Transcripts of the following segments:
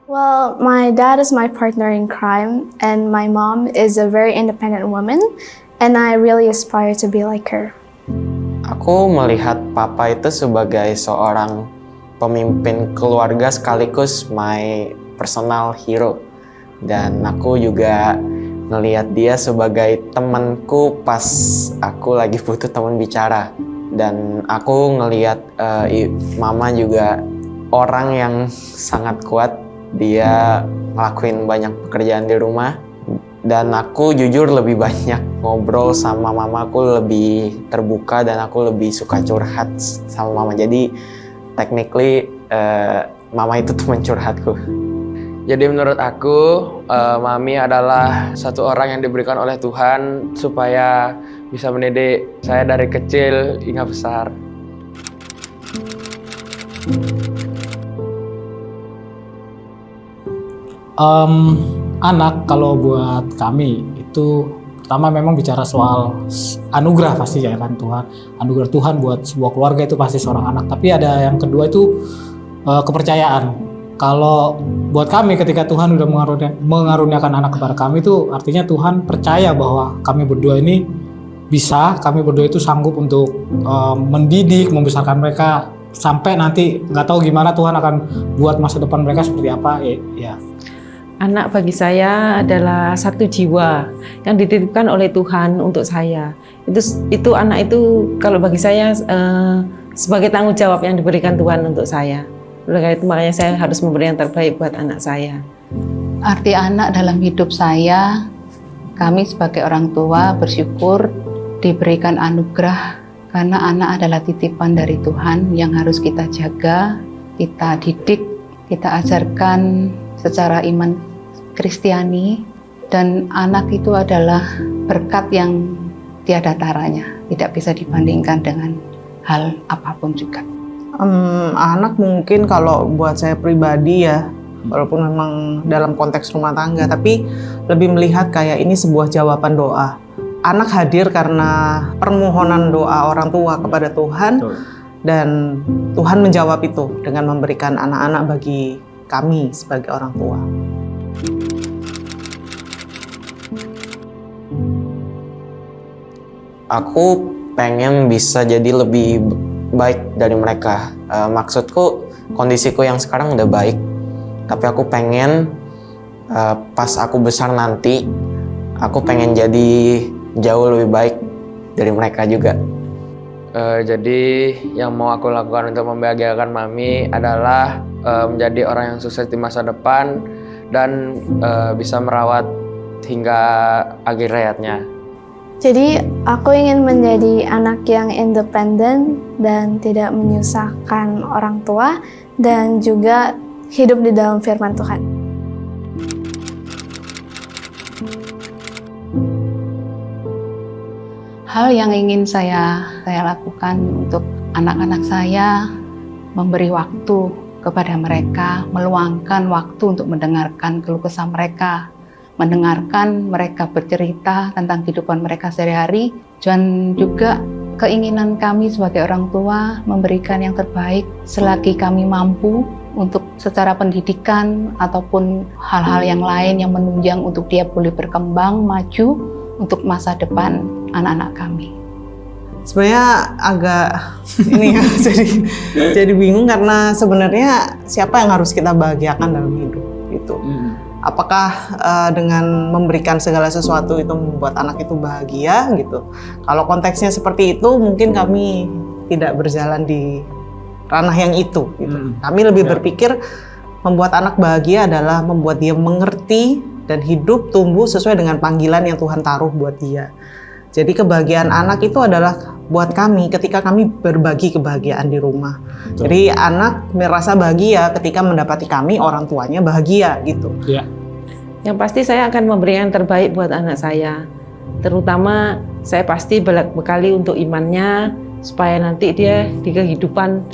Well, my dad is my partner in crime, and my mom is a very independent woman, and I really aspire to be like her. Aku melihat papa itu sebagai seorang pemimpin keluarga sekaligus my personal hero. Dan aku juga ngelihat dia sebagai temanku pas aku lagi butuh teman bicara. Dan aku ngelihat mama juga orang yang sangat kuat. Dia ngelakuin banyak pekerjaan di rumah. Dan aku jujur lebih banyak ngobrol sama mama, aku lebih terbuka dan aku lebih suka curhat sama mama. Jadi technically mama itu teman curhatku. Jadi menurut aku, Mami adalah satu orang yang diberikan oleh Tuhan supaya bisa mendidik saya dari kecil hingga besar. Anak kalau buat kami itu pertama memang bicara soal anugerah pasti ya kan Tuhan. Anugerah Tuhan buat sebuah keluarga itu pasti seorang anak. Tapi ada yang kedua itu kepercayaan. Kalau buat kami ketika Tuhan udah mengaruniakan anak kepada kami itu artinya Tuhan percaya bahwa kami berdua ini bisa, kami berdua itu sanggup untuk mendidik, membesarkan mereka sampai nanti nggak tahu gimana Tuhan akan buat masa depan mereka seperti apa ya. Anak bagi saya adalah satu jiwa yang dititipkan oleh Tuhan untuk saya. Itu anak itu kalau bagi saya sebagai tanggung jawab yang diberikan Tuhan untuk saya. Oleh karena itu makanya saya harus memberi yang terbaik buat anak saya. Arti anak dalam hidup saya, kami sebagai orang tua bersyukur diberikan anugerah karena anak adalah titipan dari Tuhan yang harus kita jaga, kita didik, kita ajarkan secara iman Kristiani, dan anak itu adalah berkat yang tiada taranya, tidak bisa dibandingkan dengan hal apapun juga. Anak mungkin kalau buat saya pribadi ya, walaupun memang dalam konteks rumah tangga, tapi lebih melihat kayak ini sebuah jawaban doa. Anak hadir karena permohonan doa orang tua kepada Tuhan. Betul. Dan Tuhan menjawab itu dengan memberikan anak-anak bagi kami sebagai orang tua. Aku pengen bisa jadi lebih baik dari mereka. Maksudku kondisiku yang sekarang udah baik, tapi aku pengen pas aku besar nanti, aku pengen jadi jauh lebih baik dari mereka juga. Jadi yang mau aku lakukan untuk membahagiakan Mami adalah menjadi orang yang sukses di masa depan dan bisa merawat hingga akhir hayatnya. Jadi, aku ingin menjadi anak yang independen dan tidak menyusahkan orang tua, dan juga hidup di dalam firman Tuhan. Hal yang ingin saya lakukan untuk anak-anak saya, memberi waktu kepada mereka, meluangkan waktu untuk mendengarkan keluh kesah mereka, mendengarkan mereka bercerita tentang kehidupan mereka sehari-hari, dan juga keinginan kami sebagai orang tua memberikan yang terbaik selagi kami mampu untuk secara pendidikan ataupun hal-hal yang lain yang menunjang untuk dia boleh berkembang, maju untuk masa depan anak-anak kami. Sebenarnya agak ini ya, jadi bingung karena sebenarnya siapa yang harus kita bahagiakan dalam hidup itu. Apakah dengan memberikan segala sesuatu itu membuat anak itu bahagia gitu? Kalau konteksnya seperti itu, mungkin kami tidak berjalan di ranah yang itu. Gitu. Kami lebih berpikir membuat anak bahagia adalah membuat dia mengerti dan hidup tumbuh sesuai dengan panggilan yang Tuhan taruh buat dia. Jadi kebahagiaan anak itu adalah buat kami ketika kami berbagi kebahagiaan di rumah. Betul. Jadi anak merasa bahagia ketika mendapati kami orang tuanya bahagia gitu. Ya. Yang pasti saya akan memberi yang terbaik buat anak saya. Terutama saya pasti bekali untuk imannya supaya nanti dia di kehidupan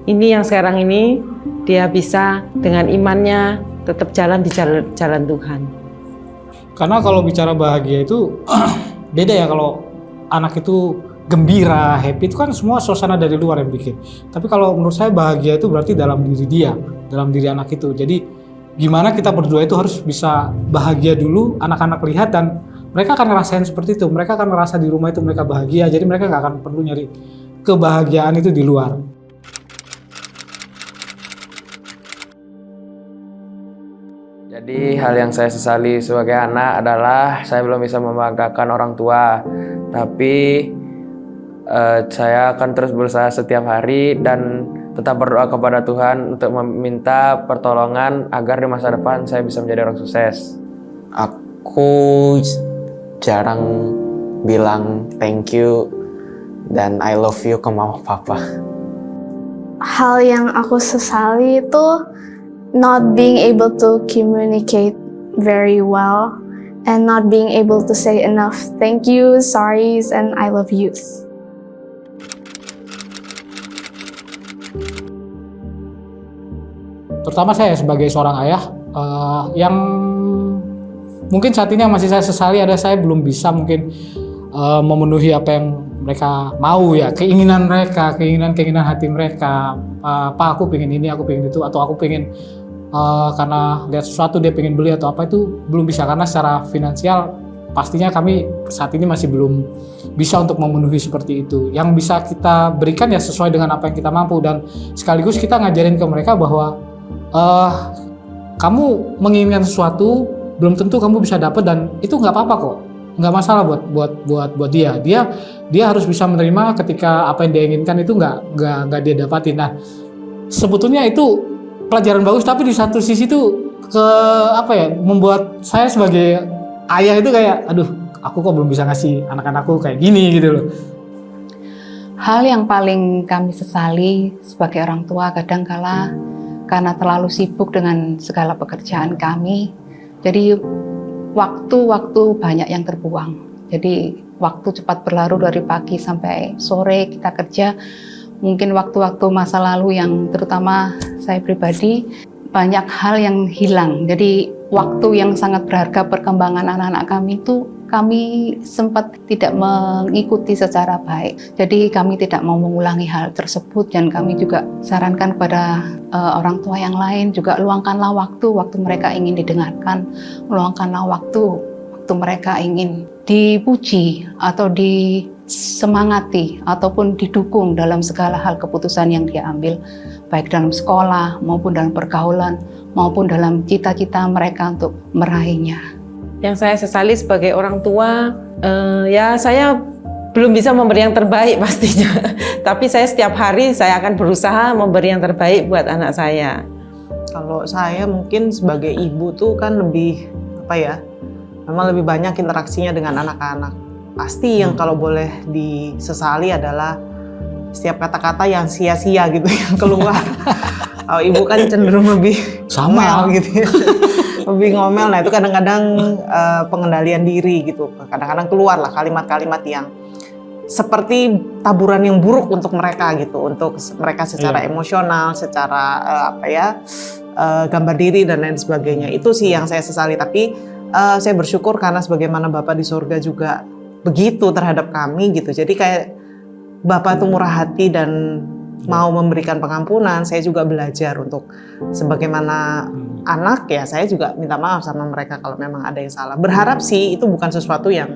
ini yang sekarang ini dia bisa dengan imannya tetap jalan di jalan Tuhan. Karena kalau bicara bahagia itu beda ya, kalau anak itu gembira, happy itu kan semua suasana dari luar yang bikin. Tapi kalau menurut saya bahagia itu berarti dalam diri dia, dalam diri anak itu. Jadi gimana kita berdua itu harus bisa bahagia dulu, anak-anak lihat dan mereka akan ngerasain seperti itu. Mereka akan ngerasa di rumah itu mereka bahagia, jadi mereka nggak akan perlu nyari kebahagiaan itu di luar. Jadi hal yang saya sesali sebagai anak adalah saya belum bisa membanggakan orang tua. Tapi saya akan terus berusaha setiap hari dan tetap berdoa kepada Tuhan untuk meminta pertolongan agar di masa depan saya bisa menjadi orang sukses. Aku jarang bilang thank you dan I love you ke mama papa. Hal yang aku sesali itu not being able to communicate very well and not being able to say enough thank you, sorries, and I love yous. Terutama saya sebagai seorang ayah yang mungkin saat ini yang masih saya sesali ada saya belum bisa mungkin memenuhi apa yang mereka mau ya, keinginan mereka, keinginan hati mereka. Pak, aku pengen ini, aku pengen itu, atau aku pengen karena lihat sesuatu dia pengen beli atau apa, itu belum bisa karena secara finansial pastinya kami saat ini masih belum bisa untuk memenuhi seperti itu. Yang bisa kita berikan ya sesuai dengan apa yang kita mampu, dan sekaligus kita ngajarin ke mereka bahwa kamu menginginkan sesuatu belum tentu kamu bisa dapat, dan itu nggak apa-apa kok, nggak masalah buat dia. Dia harus bisa menerima ketika apa yang dia inginkan itu nggak dia dapatin. Nah, sebetulnya itu pelajaran bagus, tapi di satu sisi itu membuat saya sebagai ayah itu kayak aduh, aku kok belum bisa ngasih anak-anakku kayak gini gitu loh. Hal yang paling kami sesali sebagai orang tua kadangkala karena terlalu sibuk dengan segala pekerjaan kami, jadi waktu banyak yang terbuang. Jadi waktu cepat berlalu dari pagi sampai sore kita kerja. Mungkin waktu-waktu masa lalu yang terutama saya pribadi banyak hal yang hilang. Jadi waktu yang sangat berharga perkembangan anak-anak kami itu kami sempat tidak mengikuti secara baik. Jadi kami tidak mau mengulangi hal tersebut, dan kami juga sarankan kepada orang tua yang lain juga luangkanlah waktu mereka ingin didengarkan, luangkanlah waktu mereka ingin dipuji atau disemangati ataupun didukung dalam segala hal keputusan yang dia ambil, baik dalam sekolah maupun dalam pergaulan maupun dalam cita-cita mereka untuk meraihnya. Yang saya sesali sebagai orang tua, ya saya belum bisa memberi yang terbaik pastinya. Tapi saya setiap hari saya akan berusaha memberi yang terbaik buat anak saya. Kalau saya mungkin sebagai ibu tuh kan lebih memang lebih banyak interaksinya dengan anak-anak. Pasti yang kalau boleh disesali adalah setiap kata-kata yang sia-sia gitu yang keluar. Kalau ibu kan cenderung lebih ngomel gitu ya. Lebih ngomel. Nah itu kadang-kadang pengendalian diri gitu. Kadang-kadang keluar lah kalimat-kalimat yang seperti taburan yang buruk untuk mereka gitu. Untuk mereka secara emosional, secara gambar diri dan lain sebagainya. Itu sih yang saya sesali. Tapi saya bersyukur karena sebagaimana Bapak di surga juga begitu terhadap kami gitu. Jadi kayak Bapak itu murah hati dan mau memberikan pengampunan. Saya juga belajar untuk sebagaimana anak ya, saya juga minta maaf sama mereka kalau memang ada yang salah. Berharap sih itu bukan sesuatu yang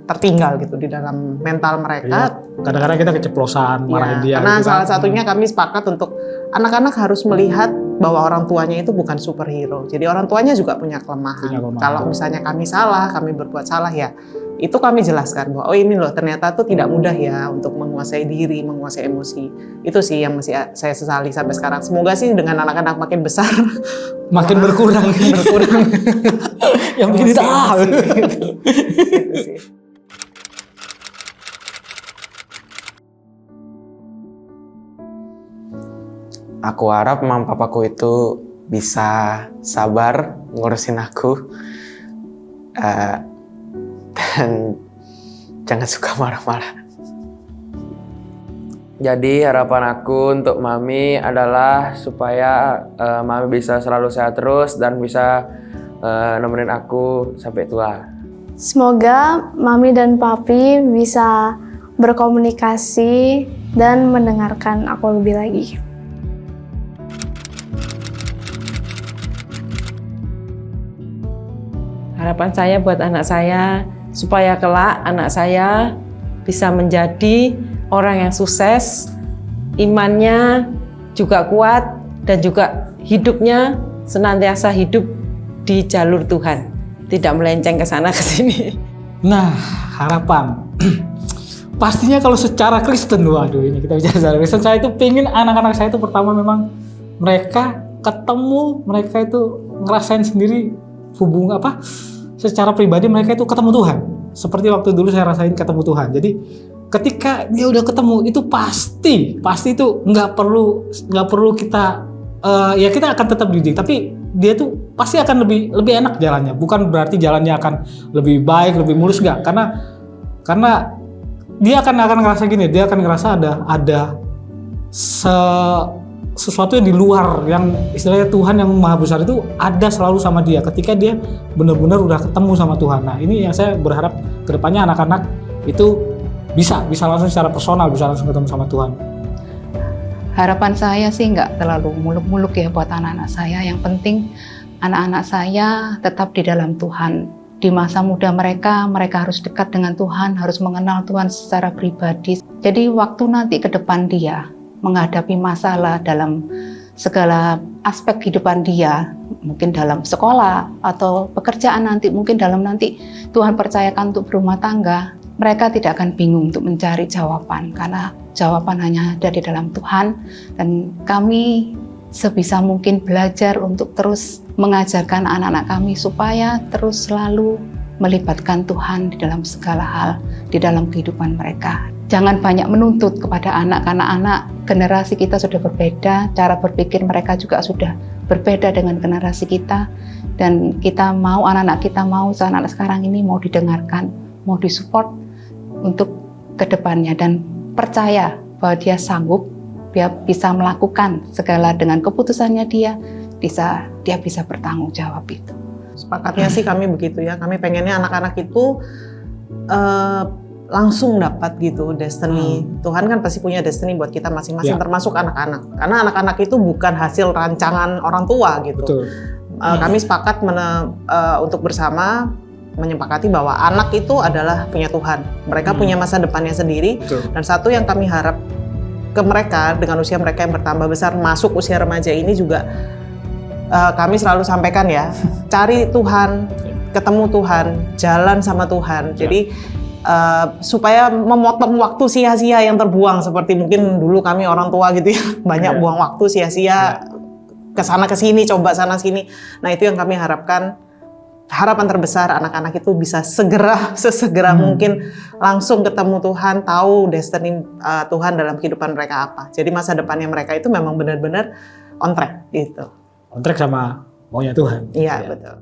tertinggal gitu di dalam mental mereka. Kadang-kadang kita keceplosan marahin dia. Karena gitu salah satunya kami sepakat untuk anak-anak harus melihat bahwa orang tuanya itu bukan superhero. Jadi orang tuanya juga punya kelemahan. Kalau misalnya kami salah, kami berbuat salah ya, itu kami jelaskan bahwa oh ini loh ternyata tuh tidak mudah ya untuk menguasai diri, menguasai emosi. Itu sih yang masih saya sesali sampai sekarang. Semoga sih dengan anak-anak makin besar makin berkurang. Yang bikin tahu. Gitu sih. Aku harap mama papaku itu bisa sabar ngurusin aku dan jangan suka marah-marah. Jadi harapan aku untuk Mami adalah supaya Mami bisa selalu sehat terus dan bisa nemenin aku sampai tua. Semoga Mami dan Papi bisa berkomunikasi dan mendengarkan aku lebih lagi. Harapan saya buat anak saya supaya kelak anak saya bisa menjadi orang yang sukses, imannya juga kuat dan juga hidupnya senantiasa hidup di jalur Tuhan, tidak melenceng ke sana ke sini. Nah, harapan. Pastinya kalau secara Kristen, waduh ini kita bicara secara Kristen, saya itu pengen anak-anak saya itu pertama memang mereka ketemu, mereka itu ngerasain sendiri hubungan apa, secara pribadi mereka itu ketemu Tuhan. Seperti waktu dulu saya rasain ketemu Tuhan. Jadi ketika dia udah ketemu itu pasti itu nggak perlu kita ya kita akan tetap didik, tapi dia tuh pasti akan lebih enak jalannya. Bukan berarti jalannya akan lebih baik, lebih mulus, nggak, karena dia akan ngerasa gini, dia akan ngerasa ada sesuatu yang di luar, yang istilahnya Tuhan yang maha besar itu ada selalu sama dia ketika dia benar-benar udah ketemu sama Tuhan. Nah ini yang saya berharap kedepannya anak-anak itu bisa langsung secara personal, bisa langsung ketemu sama Tuhan. Harapan saya sih nggak terlalu muluk-muluk ya buat anak-anak saya. Yang penting anak-anak saya tetap di dalam Tuhan. Di masa muda mereka harus dekat dengan Tuhan, harus mengenal Tuhan secara pribadi. Jadi waktu nanti ke depan dia menghadapi masalah dalam segala aspek kehidupan dia, mungkin dalam sekolah atau pekerjaan nanti, mungkin dalam nanti Tuhan percayakan untuk berumah tangga, mereka tidak akan bingung untuk mencari jawaban, karena jawaban hanya ada di dalam Tuhan. Dan kami sebisa mungkin belajar untuk terus mengajarkan anak-anak kami supaya terus selalu melibatkan Tuhan di dalam segala hal, di dalam kehidupan mereka. Jangan banyak menuntut kepada anak, karena anak generasi kita sudah berbeda, cara berpikir mereka juga sudah berbeda dengan generasi kita. Dan kita mau, anak-anak kita mau, anak-anak sekarang ini mau didengarkan, mau disupport untuk kedepannya, dan percaya bahwa dia sanggup, dia bisa melakukan segala dengan keputusannya dia bisa bertanggung jawab itu. Sepakatnya sih kami begitu ya, kami pengennya anak-anak itu langsung dapat gitu destiny. Tuhan kan pasti punya destiny buat kita masing-masing, termasuk anak-anak. Karena anak-anak itu bukan hasil rancangan orang tua gitu. Betul. Kami sepakat untuk bersama menyepakati bahwa anak itu adalah punya Tuhan. Mereka punya masa depannya sendiri. Betul. Dan satu yang kami harap ke mereka dengan usia mereka yang bertambah besar, masuk usia remaja ini juga kami selalu sampaikan ya, cari Tuhan, ketemu Tuhan, jalan sama Tuhan. Jadi supaya memotong waktu sia-sia yang terbuang, seperti mungkin dulu kami orang tua gitu ya, banyak buang waktu sia-sia kesana kesini, coba sana sini. Nah itu yang kami harapkan. Harapan terbesar anak-anak itu bisa sesegera mungkin langsung ketemu Tuhan, tahu destiny Tuhan dalam kehidupan mereka apa. Jadi masa depannya mereka itu memang benar-benar on track gitu. On track sama maunya Tuhan. Iya, betul.